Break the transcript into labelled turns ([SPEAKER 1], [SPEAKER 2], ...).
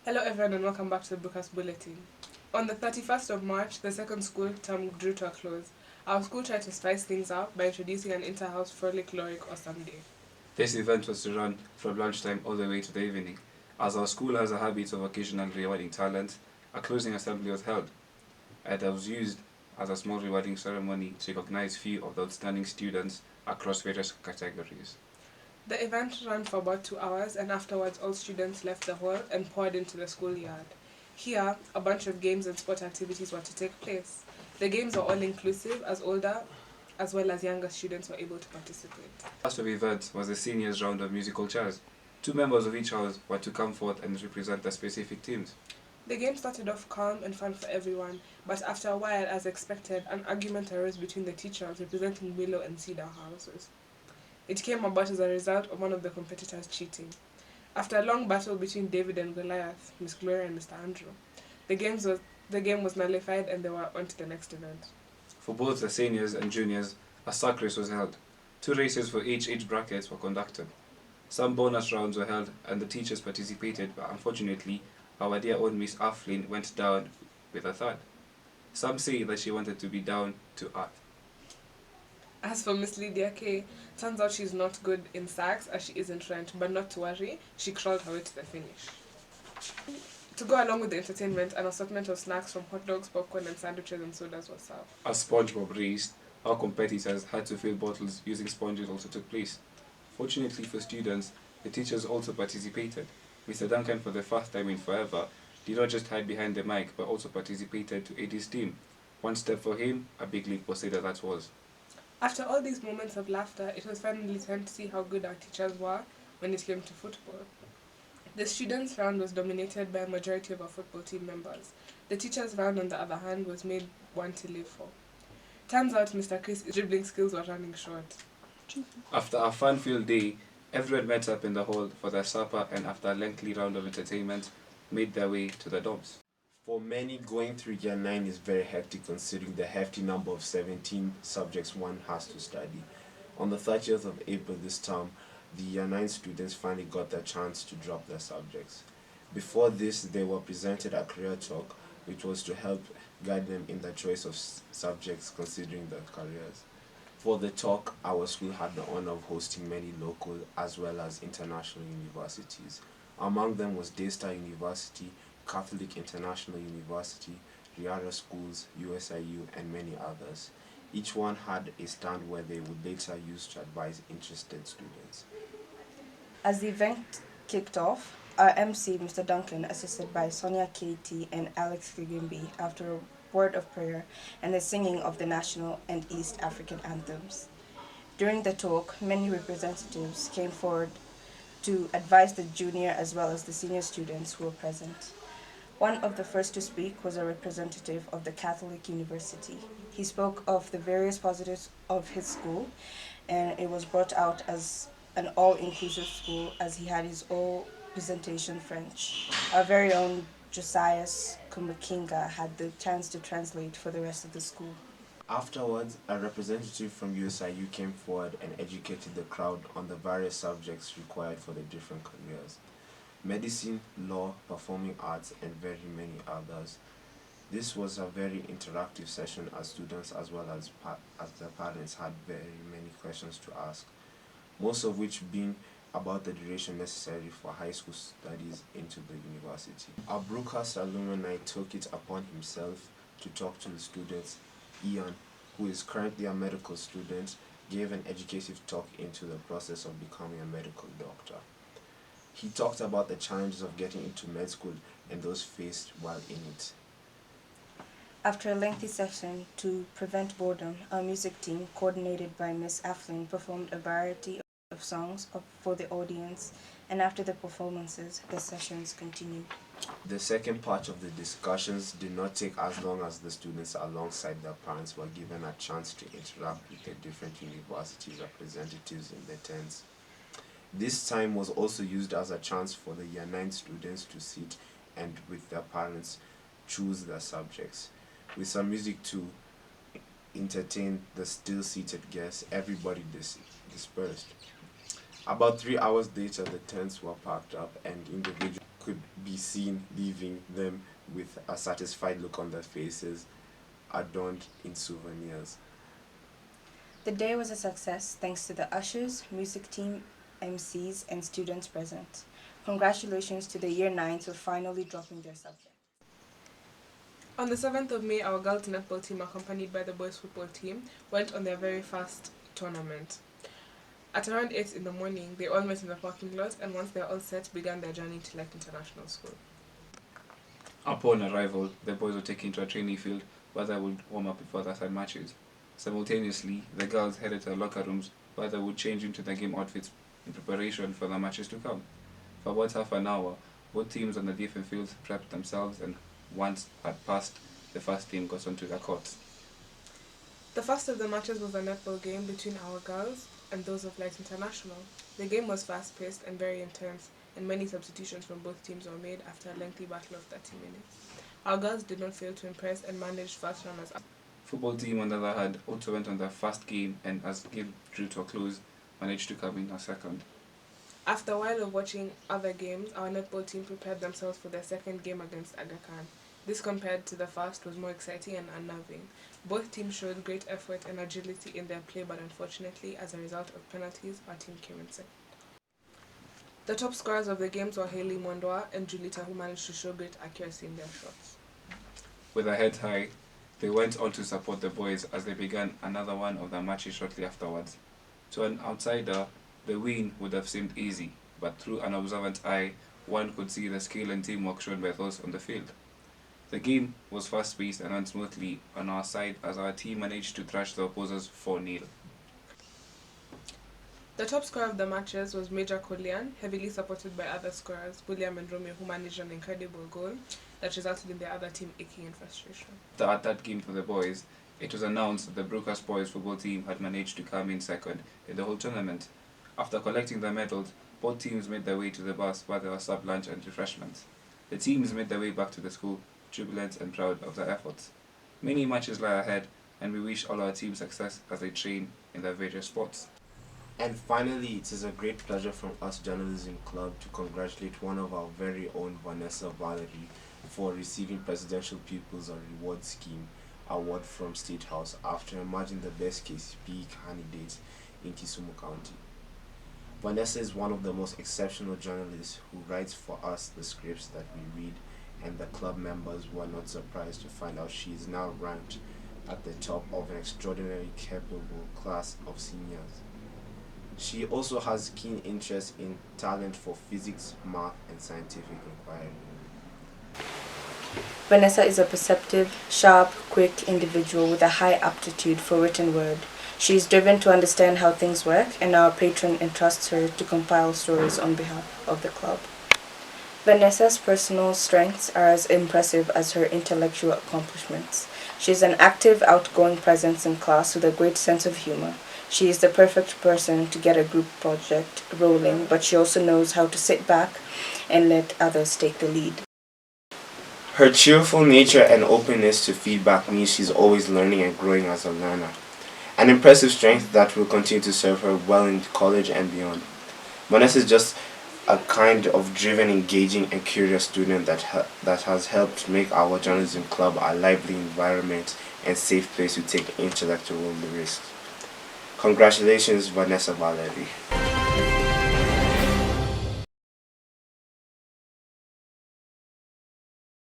[SPEAKER 1] Hello everyone and welcome back to the Brookhurst Bulletin. On the 31st of March, the second school term drew to a close. Our school tried to spice things up by introducing an inter-house frolic lyric or Sunday.
[SPEAKER 2] This event was to run from lunchtime all the way to the evening. As our school has a habit of occasionally rewarding talent, a closing assembly was held, and it was used as a small rewarding ceremony to recognize few of the outstanding students across various categories.
[SPEAKER 1] The event ran for about 2 hours, and afterwards all students left the hall and poured into the schoolyard. Here, a bunch of games and sport activities were to take place. The games were all inclusive, as older as well as younger students were able to participate.
[SPEAKER 2] Last of the event was the seniors round of musical chairs. Two members of each house were to come forth and represent their specific teams.
[SPEAKER 1] The game started off calm and fun for everyone, but after a while, as expected, an argument arose between the teachers representing Willow and Cedar houses. It came about as a result of one of the competitors cheating. After a long battle between David and Goliath, Miss Gloria and Mr. Andrew, the game was nullified and they were on to the next event.
[SPEAKER 2] For both the seniors and juniors, a sack race was held. Two races for each bracket were conducted. Some bonus rounds were held and the teachers participated, but unfortunately, our dear old Miss Afflin went down with a thud. Some say that she wanted to be down to earth.
[SPEAKER 1] As for Miss Lydia K, turns out she's not good in sacks as she is in French, but not to worry, she crawled her way to the finish. To go along with the entertainment, an assortment of snacks from hot dogs, popcorn, and sandwiches and sodas was served.
[SPEAKER 2] As SpongeBob raced, our competitors had to fill bottles using sponges also took place. Fortunately for students, the teachers also participated. Mr. Duncan, for the first time in forever, did not just hide behind the mic but also participated to aid his team. One step for him, a big leap for Seda that was.
[SPEAKER 1] After all these moments of laughter, it was finally time to see how good our teachers were when it came to football. The students' round was dominated by a majority of our football team members. The teachers' round, on the other hand, was made one to live for. Turns out Mr. Chris' dribbling skills were running short.
[SPEAKER 2] After a fun-filled day, everyone met up in the hall for their supper and after a lengthy round of entertainment, made their way to the dorms.
[SPEAKER 3] For many, going through year 9 is very hectic considering the hefty number of 17 subjects one has to study. On the 30th of April this term, the year 9 students finally got their chance to drop their subjects. Before this, they were presented a career talk, which was to help guide them in the choice of subjects considering their careers. For the talk, our school had the honor of hosting many local as well as international universities. Among them was Daystar University, Catholic International University, Riara Schools, USIU, and many others. Each one had a stand where they would later use to advise interested students.
[SPEAKER 4] As the event kicked off, our MC, Mr. Duncan, assisted by Sonia Katie and Alex Kigimbi, after a word of prayer and the singing of the national and East African anthems. During the talk, many representatives came forward to advise the junior as well as the senior students who were present. One of the first to speak was a representative of the Catholic University. He spoke of the various positives of his school, and it was brought out as an all-inclusive school as he had his own presentation French. Our very own Josias Kumakinga had the chance to translate for the rest of the school.
[SPEAKER 3] Afterwards, a representative from USIU came forward and educated the crowd on the various subjects required for the different careers. Medicine, law, performing arts, and very many others. This was a very interactive session as students as well as their parents had very many questions to ask, most of which being about the duration necessary for high school studies into the university. Our Brookhurst alumni took it upon himself to talk to the students. Ian, who is currently a medical student, gave an educative talk into the process of becoming a medical doctor. He talked about the challenges of getting into med school and those faced while in it.
[SPEAKER 4] After a lengthy session to prevent boredom, our music team, coordinated by Miss Afflin, performed a variety of songs for the audience, and after the performances, the sessions continued.
[SPEAKER 3] The second part of the discussions did not take as long as the students alongside their parents were given a chance to interact with the different university representatives in the tents. This time was also used as a chance for the year 9 students to sit and with their parents choose their subjects. With some music to entertain the still seated guests, everybody dispersed. About 3 hours later, the tents were packed up and individuals could be seen leaving them with a satisfied look on their faces, adorned in souvenirs.
[SPEAKER 4] The day was a success thanks to the ushers, music team, MCs, and students present. Congratulations to the Year 9s for finally dropping their subject.
[SPEAKER 1] On the 7th of May, our girls netball team, accompanied by the boys football team, went on their very first tournament. At around 8 in the morning, they all met in the parking lot, and once they were all set, began their journey to Lake International School.
[SPEAKER 2] Upon arrival, the boys were taken to a training field where they would warm up before their side matches. Simultaneously, the girls headed to their locker rooms where they would change into their game outfits in preparation for the matches to come. For about half an hour, both teams on the different fields prepped themselves, and once had passed, the first team got onto their courts.
[SPEAKER 1] The first of the matches was a netball game between our girls and those of Light International. The game was fast-paced and very intense, and many substitutions from both teams were made after a lengthy battle of 30 minutes. Our girls did not fail to impress and managed fast runners up.
[SPEAKER 2] Football team, on the other hand, also went on their first game, and as the game drew to a close, managed to come in a second.
[SPEAKER 1] After a while of watching other games, our netball team prepared themselves for their second game against Aga Khan. This, compared to the first, was more exciting and unnerving. Both teams showed great effort and agility in their play, but unfortunately, as a result of penalties, our team came in second. The top scorers of the games were Hailey Mondwa and Julita, who managed to show great accuracy in their shots.
[SPEAKER 2] With their heads high, they went on to support the boys as they began another one of their matches shortly afterwards. To an outsider, the win would have seemed easy, but through an observant eye, one could see the skill and teamwork shown by those on the field. The game was fast-paced and went smoothly on our side as our team managed to thrash the opposers 4-0.
[SPEAKER 1] The top scorer of the matches was Major Kolian, heavily supported by other scorers, William and Romeo, who managed an incredible goal that resulted in the other team aching in frustration.
[SPEAKER 2] At that game for the boys, it was announced that the Brookhurst boys football team had managed to come in second in the whole tournament. After collecting their medals, both teams made their way to the bus where there was served lunch and refreshments. The teams made their way back to the school, jubilant and proud of their efforts. Many matches lie ahead, and we wish all our teams success as they train in their various sports.
[SPEAKER 3] And finally, it is a great pleasure from us Journalism Club to congratulate one of our very own Vanessa Valerie for receiving Presidential Pupils Reward Scheme award from State House after emerging the best KCPE candidate in Kisumu County. Vanessa is one of the most exceptional journalists who writes for us the scripts that we read, and the club members were not surprised to find out she is now ranked at the top of an extraordinarily capable class of seniors. She also has keen interest in talent for physics, math, and scientific inquiry.
[SPEAKER 4] Vanessa is a perceptive, sharp, quick individual with a high aptitude for written word. She is driven to understand how things work, and our patron entrusts her to compile stories on behalf of the club. Vanessa's personal strengths are as impressive as her intellectual accomplishments. She is an active, outgoing presence in class with a great sense of humor. She is the perfect person to get a group project rolling, but she also knows how to sit back and let others take the lead.
[SPEAKER 3] Her cheerful nature and openness to feedback means she's always learning and growing as a learner. An impressive strength that will continue to serve her well in college and beyond. Vanessa is just a kind of driven, engaging, and curious student that has helped make our journalism club a lively environment and safe place to take intellectual risks. Congratulations, Vanessa Valerie.